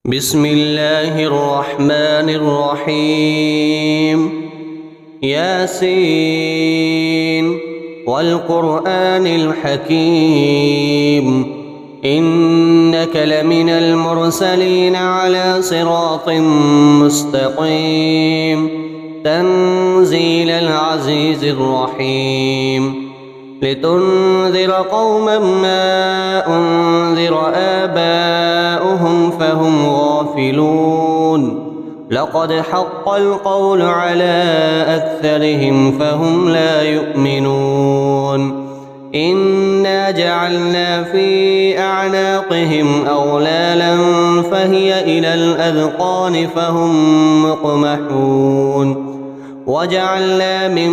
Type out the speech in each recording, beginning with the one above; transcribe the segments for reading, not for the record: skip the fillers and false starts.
بسم الله الرحمن الرحيم ياسين والقرآن الحكيم إنك لمن المرسلين على صراط مستقيم تنزيل العزيز الرحيم لتنذر قوما ما أنذر آباؤهم فهم غافلون لقد حق القول على أكثرهم فهم لا يؤمنون إنا جعلنا في أعناقهم أغلالا فهي إلى الأذقان فهم مقمحون وجعلنا من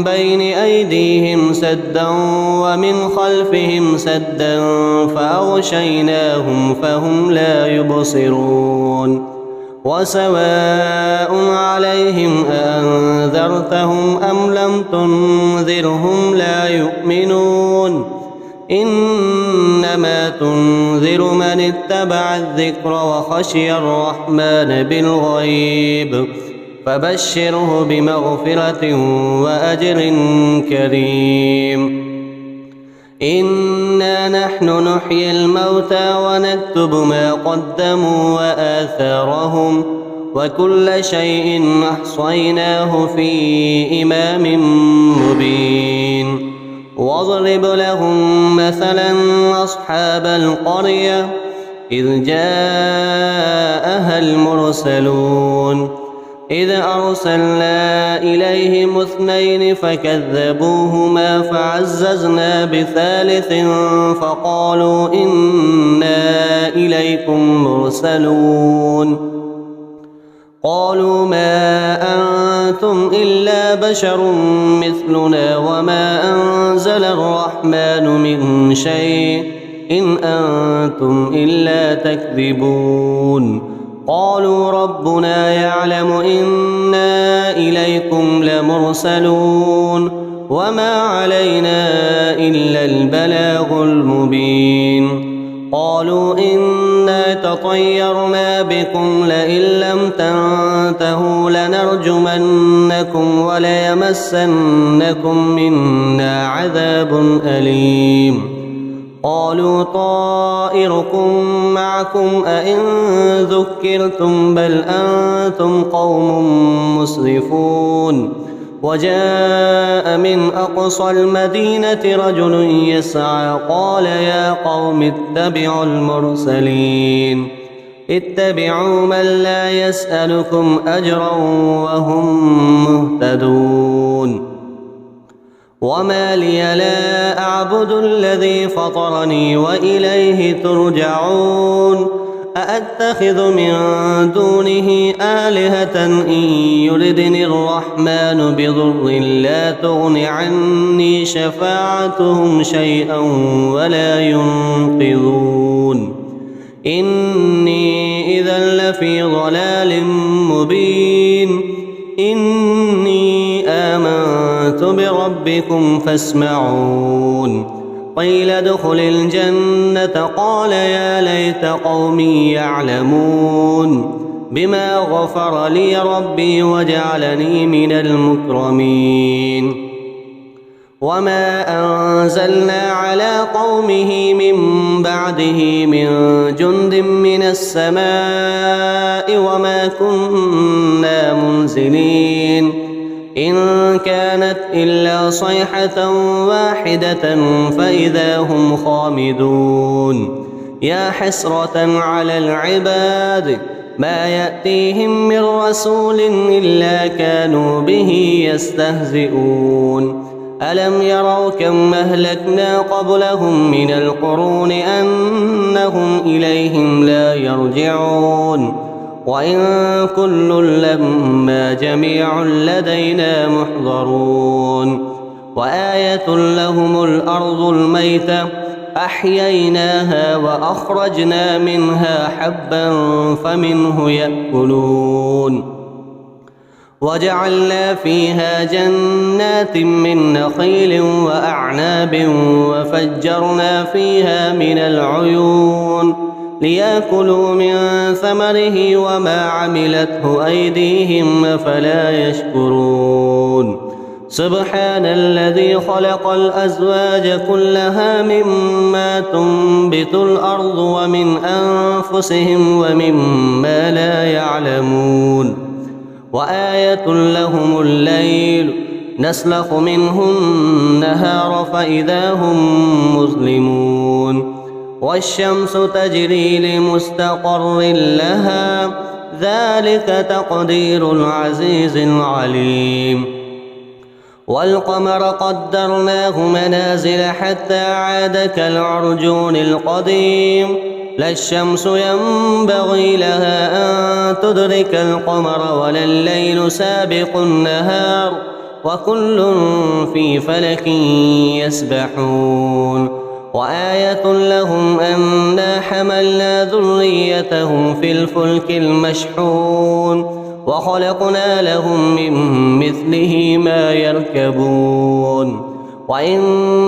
بين أيديهم سدا ومن خلفهم سدا فأغشيناهم فهم لا يبصرون وسواء عليهم أأنذرتهم أم لم تنذرهم لا يؤمنون إنما تنذر من اتبع الذكر وخشي الرحمن بالغيب فبشره بمغفرة وأجر كريم إنا نحن نحيي الموتى ونكتب ما قدموا وآثارهم وكل شيء أحصيناه في إمام مبين واضرب لهم مثلا أصحاب القرية إذ جاءها المرسلون إذ أرسلنا إليهم اثنين فكذبوهما فعززنا بثالث فقالوا إنا إليكم مرسلون قالوا ما أنتم إلا بشر مثلنا وما أنزل الرحمن من شيء إن أنتم إلا تكذبون قالوا ربنا يعلم إنا إليكم لمرسلون وما علينا إلا البلاغ المبين قالوا إنا تطيرنا بكم لئن لم تنتهوا لنرجمنكم وليمسنكم منا عذاب أليم قالوا طائركم معكم أئن ذكرتم بل أنتم قوم مسرفون وجاء من أقصى المدينة رجل يسعى قال يا قوم اتبعوا المرسلين اتبعوا من لا يسألكم أجرا وهم مهتدون وما لي لا أعبد الذي فطرني وإليه ترجعون أأتخذ من دونه آلهة إن يردني الرحمن بضر لا تغن عني شفاعتهم شيئا ولا ينقذون إني إذا لفي ضلال مبين إني آمنت بربكم فاسمعون قيل ادخل الجنة قال يا ليت قومي يعلمون بما غفر لي ربي وجعلني من المكرمين وما أنزلنا على قومه من بعده من جند من السماء وما كنا منزلين إن كانت إلا صيحة واحدة فإذا هم خامدون يا حسرة على العباد ما يأتيهم من رسول إلا كانوا به يستهزئون ألم يروا كم أهلكنا قبلهم من القرون أنهم إليهم لا يرجعون وإن كل لما جميع لدينا محضرون وآية لهم الأرض الميتة أحييناها وأخرجنا منها حبا فمنه يأكلون وجعلنا فيها جنات من نخيل وأعناب وفجرنا فيها من العيون ليأكلوا من ثمره وما عملته أيديهم أفلا يشكرون سبحان الذي خلق الأزواج كلها مما تنبت الأرض ومن أنفسهم ومما لا يعلمون وآية لهم الليل نسلخ منه النهار فإذا هم مظلمون والشمس تجري لمستقر لها ذلك تقدير العزيز العليم والقمر قدرناه منازل حتى عاد كالعرجون القديم لا الشمس ينبغي لها أن تدرك القمر ولا الليل سابق النهار وكل في فلك يسبحون وآية لهم أنا حملنا ذريتهم في الفلك المشحون وخلقنا لهم من مثله ما يركبون وإن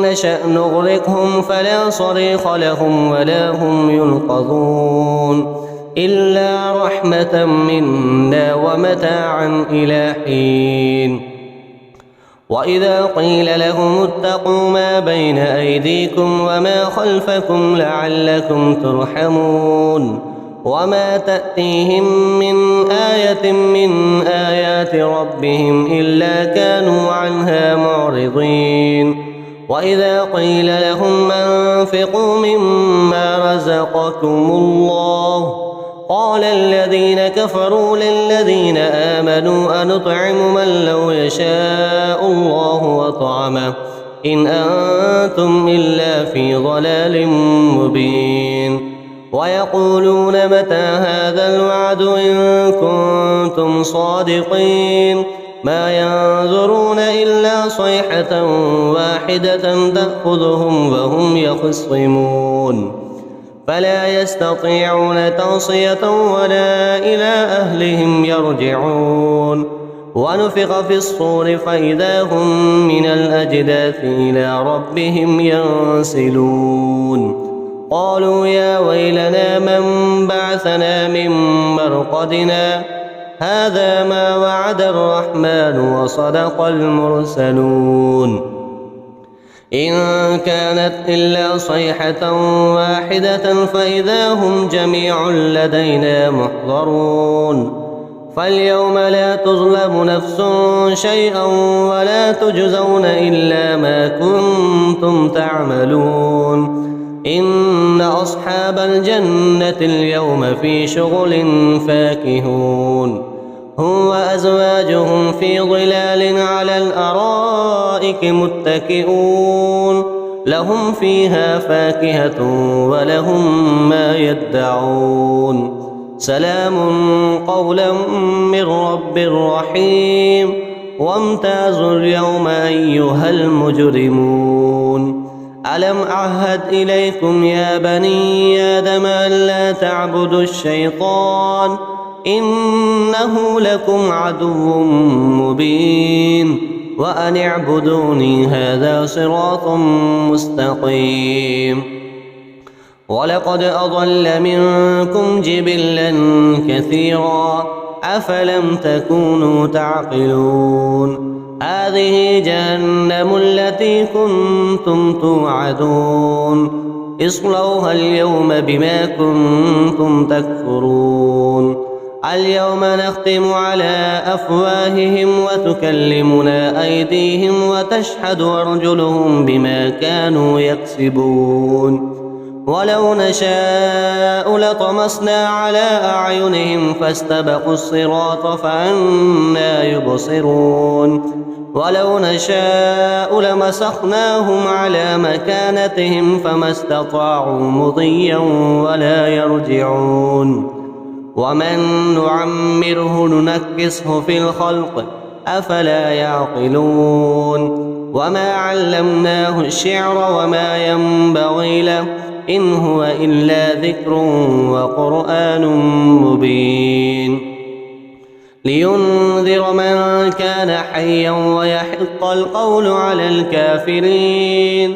نشأ نغرقهم فلا صريخ لهم ولا هم ينقذون إلا رحمة منا ومتاعا إلى حين وإذا قيل لهم اتقوا ما بين أيديكم وما خلفكم لعلكم ترحمون وما تأتيهم من آية من آيات ربهم إلا كانوا عنها معرضين وإذا قيل لهم أنفقوا مما رزقكم الله قال الذين كفروا للذين آمنوا أنطعم من لو يشاء الله وطعمه إن أنتم إلا في ضلال مبين ويقولون متى هذا الوعد إن كنتم صادقين ما ينظرون إلا صيحة واحدة تأخذهم وهم يخصمون فلا يستطيعون توصية ولا إلى أهلهم يرجعون ونفخ في الصور فإذا هم من الأجداث إلى ربهم ينسلون قالوا يا ويلنا من بعثنا من مرقدنا هذا ما وعد الرحمن وصدق المرسلون إن كانت إلا صيحة واحدة فإذا هم جميع لدينا محضرون فاليوم لا تظلم نفس شيئا ولا تجزون إلا ما كنتم تعملون إن أصحاب الجنة اليوم في شغل فاكهون هم وأزواجهم في ظلال على الأرائك متكئون لهم فيها فاكهة ولهم ما يدعون سلام قولا من رب رحيم وامتازوا اليوم أيها المجرمون ألم أعهد إليكم يا بني آدم ألا تعبدوا الشيطان إنه لكم عدو مبين وأن اعبدوني هذا صراط مستقيم ولقد أضل منكم جبلا كثيرا أفلم تكونوا تعقلون هذه جهنم التي كنتم توعدون اصلوها اليوم بما كنتم تكفرون اليوم نختم على أفواههم وتكلمنا أيديهم وتشهد أرجلهم بما كانوا يكسبون ولو نشاء لطمسنا على أعينهم فاستبقوا الصراط فأنى يبصرون ولو نشاء لمسخناهم على مكانتهم فما استطاعوا مضيا ولا يرجعون ومن نعمره ننكسه في الخلق أفلا يعقلون وما علمناه الشعر وما ينبغي له إن هو إلا ذكر وقرآن مبين لينذر من كان حيا ويحق القول على الكافرين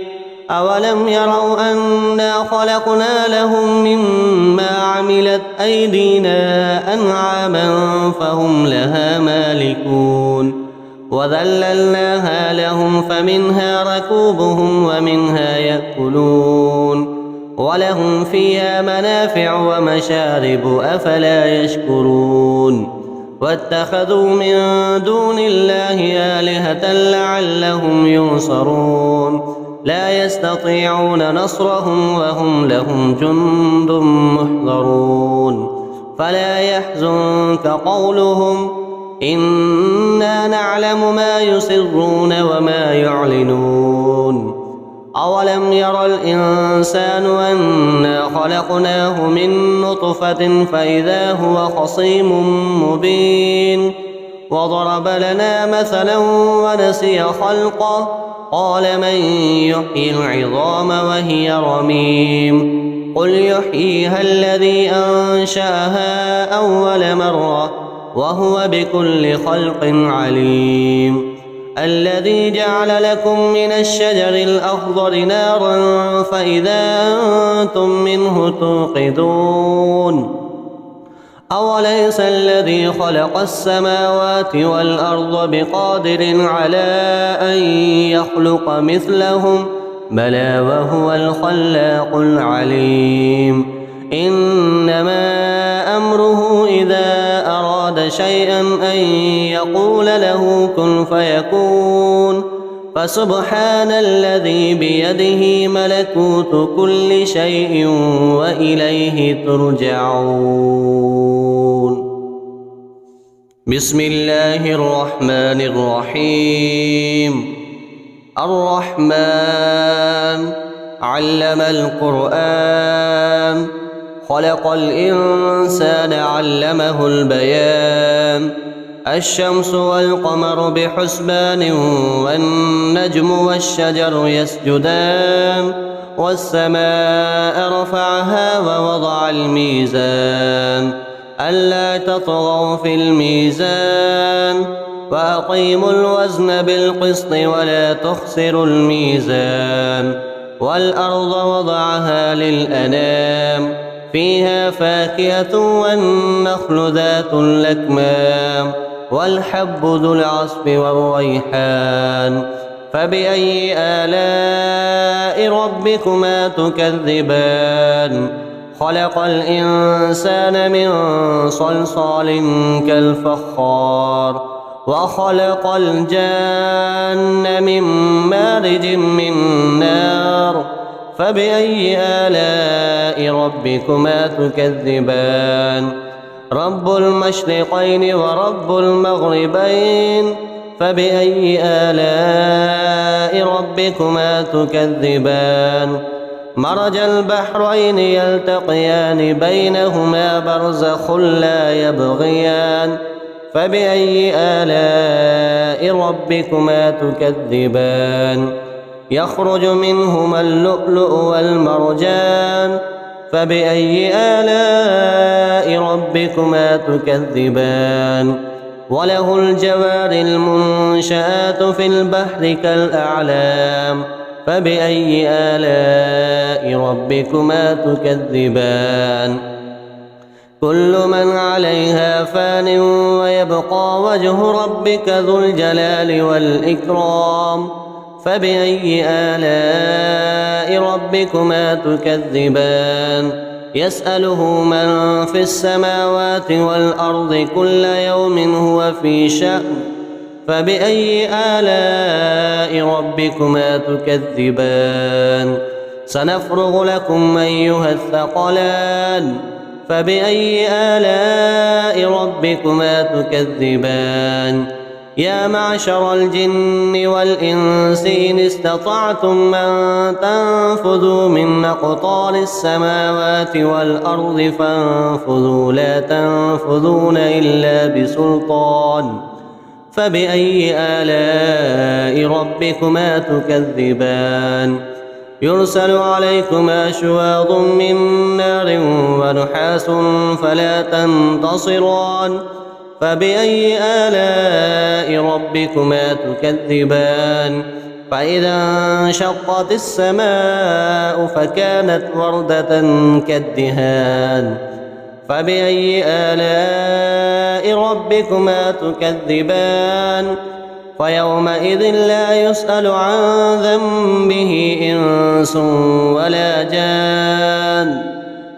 أولم يروا أنا خلقنا لهم مما عملت أيدينا أنعاما فهم لها مالكون وذللناها لهم فمنها ركوبهم ومنها يأكلون ولهم فيها منافع ومشارب أفلا يشكرون واتخذوا من دون الله آلهة لعلهم ينصرون لا يستطيعون نصرهم وهم لهم جند محضرون فلا يحزنك قولهم إنا نعلم ما يسرون وما يعلنون أولم ير الإنسان أنا خلقناه من نطفة فإذا هو خصيم مبين وضرب لنا مثلا ونسي خلقه قال من يحيي العظام وهي رميم قل يحييها الذي أنشأها أول مرة وهو بكل خلق عليم الذي جعل لكم من الشجر الأخضر نارا فإذا أنتم منه توقدون أوليس الذي خلق السماوات والأرض بقادر على أن يخلق مثلهم بلى وهو الخلاق العليم إنما أمره إذا أراد شيئا أن يقول له كن فيكون فسبحان الذي بيده ملكوت كل شيء وإليه ترجعون بسم الله الرحمن الرحيم الرحمن علم القرآن خلق الإنسان علمه البيان الشمس والقمر بحسبان والنجم والشجر يسجدان والسماء رفعها ووضع الميزان ألا تطغوا في الميزان وأقيموا الوزن بالقسط ولا تخسروا الميزان والأرض وضعها للأنام فيها فاكهة والنخل ذات الأكمام والحب ذو العصف والريحان فبأي آلاء ربكما تكذبان خلق الإنسان من صلصال كالفخار وخلق الجان من مارج من نار فبأي آلاء ربكما تكذبان رب المشرقين ورب المغربين فبأي آلاء ربكما تكذبان مرج البحرين يلتقيان بينهما برزخ لا يبغيان فبأي آلاء ربكما تكذبان يخرج منهما اللؤلؤ والمرجان فبأي آلاء ربكما تكذبان وله الجوار المنشآت في البحر كالأعلام فبأي آلاء ربكما تكذبان كل من عليها فان ويبقى وجه ربك ذو الجلال والإكرام فبأي آلاء ربكما تكذبان يسأله من في السماوات والأرض كل يوم هو في شأن فبأي آلاء ربكما تكذبان سنفرغ لكم أيها الثقلان فبأي آلاء ربكما تكذبان يا معشر الجن والإنس إن استطعتم أن تنفذوا من أقطار السماوات والأرض فانفذوا لا تنفذون إلا بسلطان فبأي آلاء ربكما تكذبان يرسل عليكما شواظ من نار ونحاس فلا تنتصران فبأي آلاء ربكما تكذبان فإذا انشقت السماء فكانت وردة كالدهان فبأي آلاء ربكما تكذبان فيومئذ لا يسأل عن ذنبه إنس ولا جان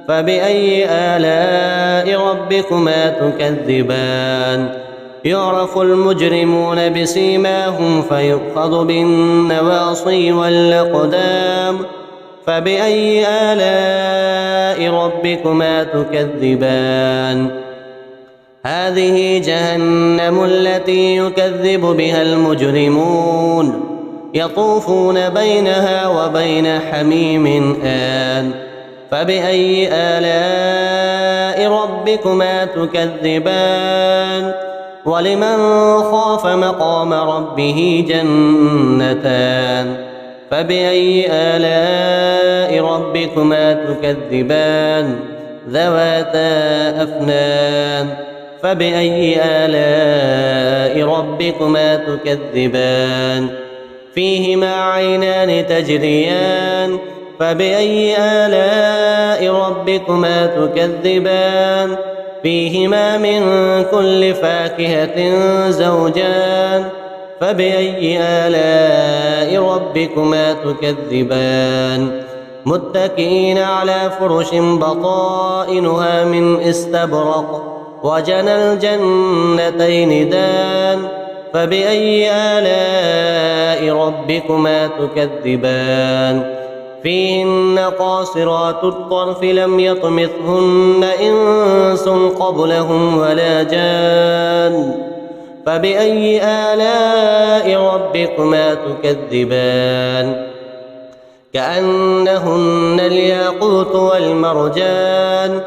فبأي آلاء ربكما تكذبان يعرف المجرمون بسيماهم فيؤخذ بالنواصي والأقدام فبأي آلاء ربكما تكذبان هذه جهنم التي يكذب بها المجرمون يطوفون بينها وبين حميم آن فبأي آلاء ربكما تكذبان ولمن خاف مقام ربه جنتان فبأي آلاء ربكما تكذبان ذواتا أفنان فبأي آلاء ربكما تكذبان فيهما عينان تجريان فبأي آلاء ربكما تكذبان فيهما من كل فاكهة زوجان فبأي آلاء ربكما تكذبان متكئين على فرش بطائنها من استبرق وجنى الجنتين دان فبأي آلاء ربكما تكذبان فيهن قاصرات الطرف لم يطمثهن إنس قبلهم ولا جان فبأي آلاء ربكما تكذبان كأنهن الياقوت والمرجان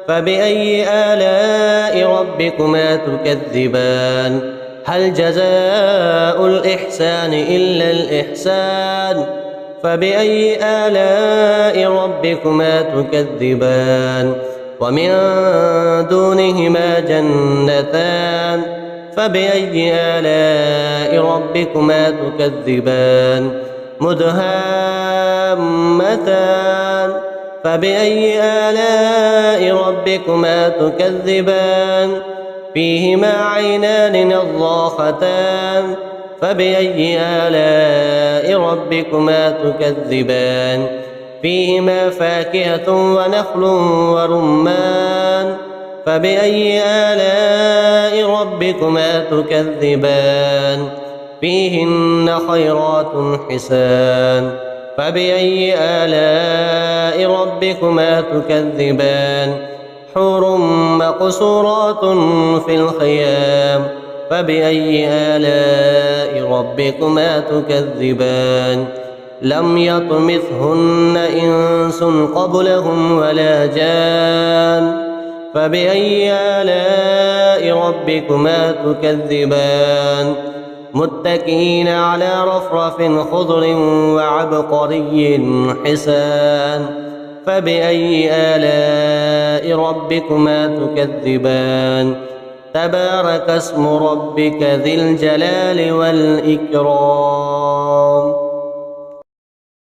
فبأي آلاء ربكما تكذبان هل جزاء الإحسان إلا الإحسان فبأي آلاء ربكما تكذبان ومن دونهما جنتان فبأي آلاء ربكما تكذبان مدهامتان فبأي آلاء ربكما تكذبان فيهما عينان نضاختان فبأي آلاء ربكما تكذبان فيهما فاكهة ونخل ورمان فبأي آلاء ربكما تكذبان فيهن خيرات حسان فبأي آلاء ربكما تكذبان حور مقصورات في الخيام فبأي آلاء ربكما تكذبان لم يطمثهن إنس قبلهم ولا جان فبأي آلاء ربكما تكذبان متكئين على رفرف خضر وعبقري حسان فبأي آلاء ربكما تكذبان تبارك اسم ربك ذي الجلال والإكرام